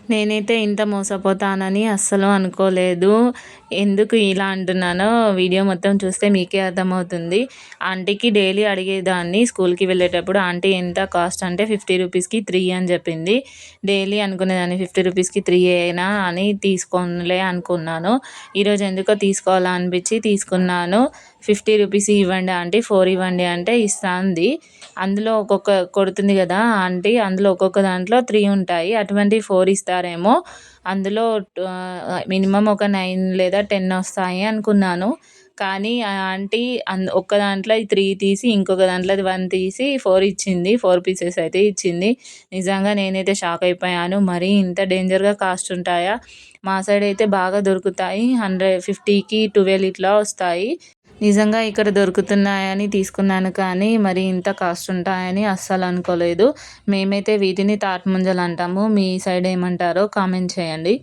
నేనైతే ఇంత మోసపోతానని అస్సలు అనుకోలేదు. ఎందుకు ఇలా అంటున్నానో వీడియో మొత్తం చూస్తే మీకే అర్థమవుతుంది. ఆంటీకి డైలీ అడిగేదాన్ని స్కూల్‌కి వెళ్ళేటప్పుడు, ఆంటీ ఎంత కాస్ట్ అంటే 50 రూపీస్‌కి 3 అని చెప్పింది. డైలీ అనుకునేదాన్ని 50 రూపీస్‌కి 3 ఏనా అని తీసుకోనులే అనుకున్నాను. ఈరోజు ఎందుకో తీసుకోవాలా అనిపించి తీసుకున్నాను. 50 రూపీస్ ఇవ్వండి ఆంటీ, 4 ఇవ్వండి అంటే ఇస్తా అంది. అందులో ఒక్కొక్క కొడుతుంది కదా ఆంటీ, అందులో ఒక్కొక్క దాంట్లో 3 ఉంటాయి. అటువంటివి 4 ఇస్తారేమో. అందులో మినిమమ్ ఒక 9 లేదా 10 వస్తాయి అనుకున్నాను. కానీ ఆ ఆంటీ ఒక్క దాంట్లో 3 తీసి, ఇంకొక దాంట్లో 1 తీసి 4 ఇచ్చింది. 4 పీసెస్ అయితే ఇచ్చింది. నిజంగా నేనైతే షాక్ అయిపోయాను. మరీ ఇంత డేంజర్‌గా కాస్ట్ ఉంటాయా? మా సైడ్ అయితే బాగా దొరుకుతాయి. 50కి 12 ఇట్లా వస్తాయి. నిజంగా ఇక్కడ దొరుకుతున్నాయని తీసుకున్నాను, కానీ మరి ఇంత కాస్ట్ ఉంటాయని అస్సలు అనుకోలేదు. మేమైతే వీటిని తాటి ముంజలు అంటాము. మీ సైడ్ ఏమంటారో కామెంట్ చేయండి.